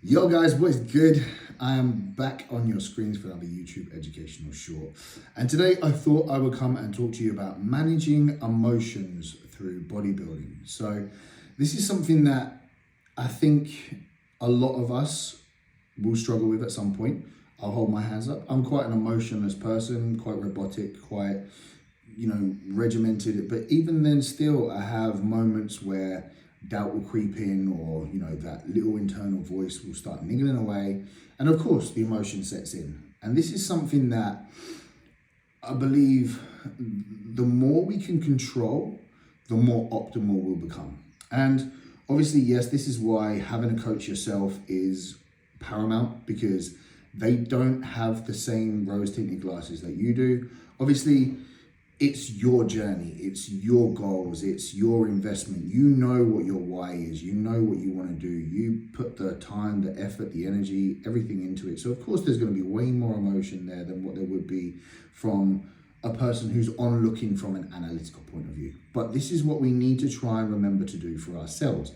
Yo guys, what is good? I am back on your screens for another YouTube educational short. And today I thought I would come and talk to you about managing emotions through bodybuilding. So this is something that I think a lot of us will struggle with at some point. I'll hold my hands up. I'm quite an emotionless person, quite robotic, quite, regimented. But even then still, I have moments where doubt will creep in, or that little internal voice will start niggling away, and of course the emotion sets in. And this is something that I believe the more we can control, the more optimal we'll become. And obviously, yes, this is why having a coach yourself is paramount, because they don't have the same rose-tinted glasses that you do. Obviously, it's your journey, it's your goals, it's your investment. You know what your why is, you know what you want to do. You put the time, the effort, the energy, everything into it. So of course there's going to be way more emotion there than what there would be from a person who's on looking from an analytical point of view. But this is what we need to try and remember to do for ourselves.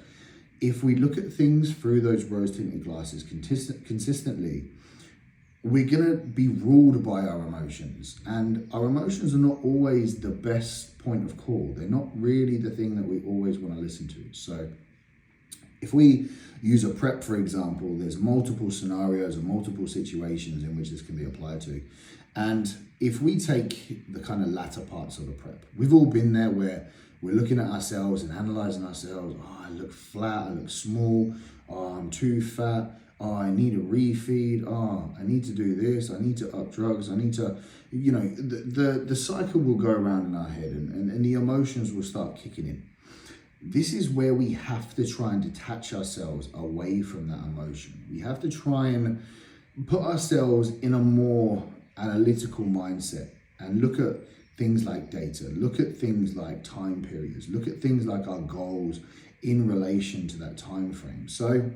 If we look at things through those rose-tinted glasses consistently, we're going to be ruled by our emotions, and our emotions are not always the best point of call. They're not really the thing that we always want to listen to. So if we use a prep, for example, there's multiple scenarios and multiple situations in which this can be applied to. And if we take the kind of latter parts of the prep, we've all been there where we're looking at ourselves and analyzing ourselves. Oh, I look flat, I look small, oh, I'm too fat. Oh, I need a refeed. Oh, I need to do this. I need to up drugs. I need to, the cycle will go around in our head, and the emotions will start kicking in. This is where we have to try and detach ourselves away from that emotion. We have to try and put ourselves in a more analytical mindset and look at things like data, look at things like time periods, look at things like our goals in relation to that time frame. So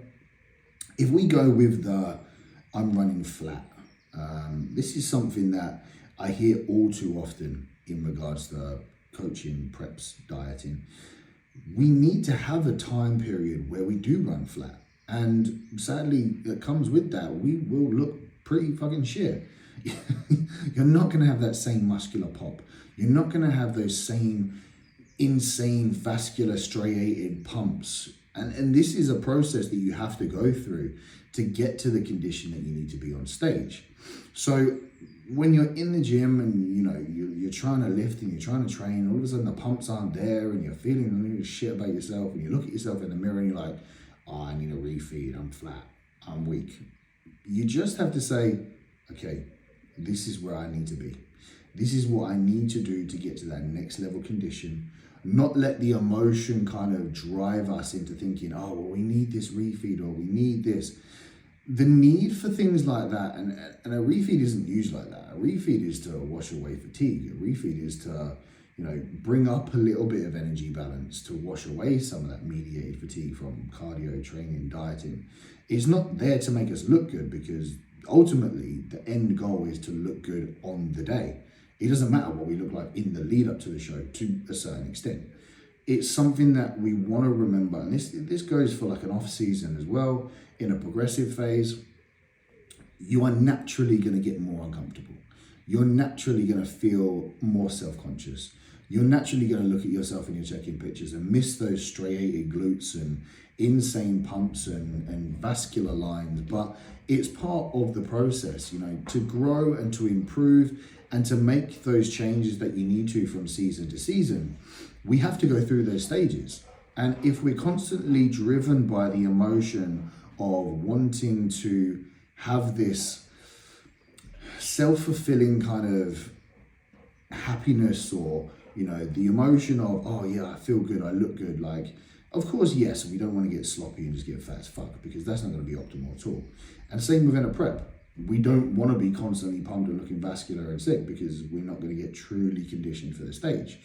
if we go with the I'm running flat, this is something that I hear all too often in regards to coaching, preps, dieting. We need to have a time period where we do run flat. And sadly, that comes with that, we will look pretty fucking shit. You're not going to have that same muscular pop. You're not going to have those same insane vascular striated pumps. And this is a process that you have to go through to get to the condition that you need to be on stage. So when you're in the gym and you're trying to lift and you're trying to train, all of a sudden the pumps aren't there and you're feeling a little shit about yourself, and you look at yourself in the mirror and you're like, oh, I need a refeed, I'm flat, I'm weak. You just have to say, okay, this is where I need to be. This is what I need to do to get to that next level condition. Not let the emotion kind of drive us into thinking, oh, well, we need this refeed or we need this. The need for things like that, and a refeed isn't used like that. A refeed is to wash away fatigue. A refeed is to, bring up a little bit of energy balance, to wash away some of that mediated fatigue from cardio training, dieting. It's not there to make us look good, because ultimately the end goal is to look good on the day. It doesn't matter what we look like in the lead up to the show to a certain extent. It's something that we want to remember. And this goes for like an off season as well. In a progressive phase, you are naturally going to get more uncomfortable. You're naturally going to feel more self-conscious. You're naturally going to look at yourself in your check-in pictures and miss those striated glutes and insane pumps and vascular lines. But it's part of the process, to grow and to improve and to make those changes that you need to from season to season. We have to go through those stages. And if we're constantly driven by the emotion of wanting to have this self-fulfilling kind of happiness, or the emotion of, oh yeah, I feel good, I look good, like, of course, yes, we don't want to get sloppy and just get fat as fuck, because that's not going to be optimal at all. And same within a prep. We don't want to be constantly pumped and looking vascular and sick, because we're not going to get truly conditioned for the stage.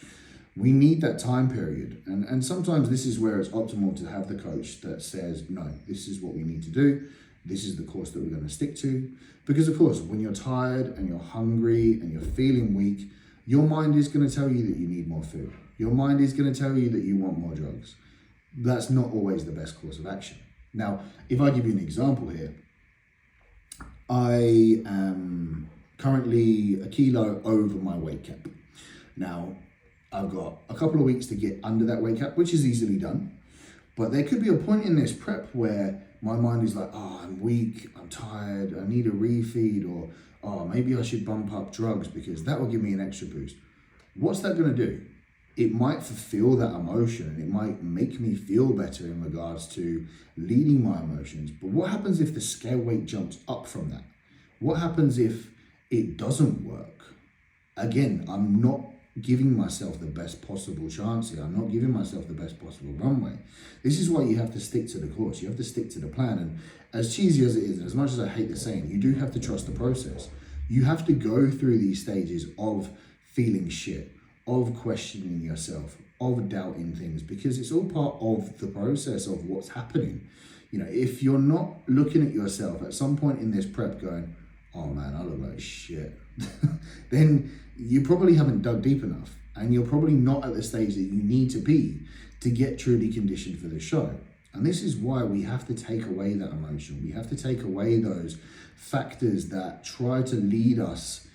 We need that time period. And sometimes this is where it's optimal to have the coach that says, no, this is what we need to do. This is the course that we're going to stick to. Because of course, when you're tired and you're hungry and you're feeling weak, your mind is going to tell you that you need more food. Your mind is going to tell you that you want more drugs. That's not always the best course of action. Now, if I give you an example here, I am currently a kilo over my weight cap. Now, I've got a couple of weeks to get under that weight cap, which is easily done. But there could be a point in this prep where my mind is like, oh, I'm weak, I'm tired, I need a refeed, or oh, maybe I should bump up drugs because that will give me an extra boost. What's that going to do? It might fulfill that emotion and it might make me feel better in regards to leading my emotions. But what happens if the scale weight jumps up from that? What happens if it doesn't work? Again, I'm not giving myself the best possible chance here. I'm not giving myself the best possible runway. This is why you have to stick to the course. You have to stick to the plan. And as cheesy as it is, and as much as I hate the saying, you do have to trust the process. You have to go through these stages of feeling shit, of questioning yourself, of doubting things, because it's all part of the process of what's happening. You know, if you're not looking at yourself at some point in this prep going, oh man, I look like shit, then you probably haven't dug deep enough, and you're probably not at the stage that you need to be to get truly conditioned for the show. And this is why we have to take away that emotion. We have to take away those factors that try to lead us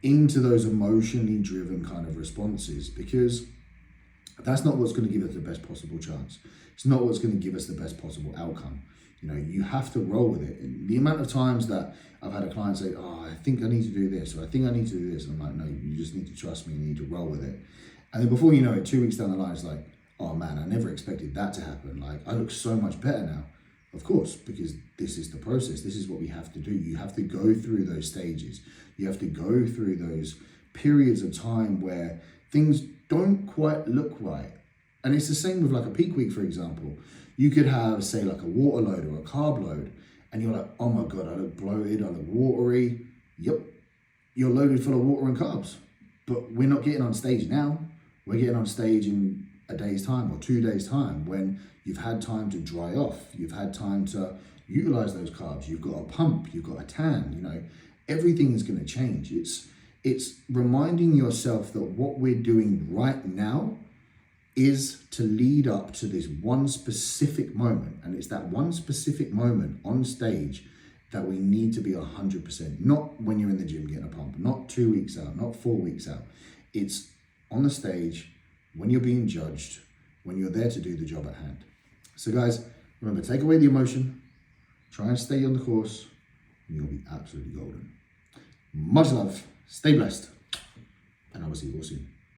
into those emotionally driven kind of responses, because that's not what's going to give us the best possible chance. It's not what's going to give us the best possible outcome. You know, you have to roll with it. And the amount of times that I've had a client say, oh, I think I need to do this, or I think I need to do this. And I'm like, no, you just need to trust me. You need to roll with it. And then before you know it, 2 weeks down the line, it's like, oh man, I never expected that to happen. Like, I look so much better now. Of course, because this is the process. This is what we have to do. You have to go through those stages. You have to go through those periods of time where things don't quite look right. And it's the same with like a peak week, for example. You could have, say, like a water load or a carb load, and you're like, oh my God, I look bloated, I look watery. Yep, you're loaded full of water and carbs. But we're not getting on stage now. We're getting on stage in a day's time or 2 days' time, when you've had time to dry off. You've had time to utilize those carbs. You've got a pump, you've got a tan, you know, everything is going to change. It's reminding yourself that what we're doing right now is to lead up to this one specific moment. And it's that one specific moment on stage that we need to be 100%. Not when you're in the gym getting a pump, not 2 weeks out, not 4 weeks out. It's on the stage, when you're being judged, when you're there to do the job at hand. So guys, remember, take away the emotion, try and stay on the course, and you'll be absolutely golden. Much love, stay blessed, and I will see you all soon.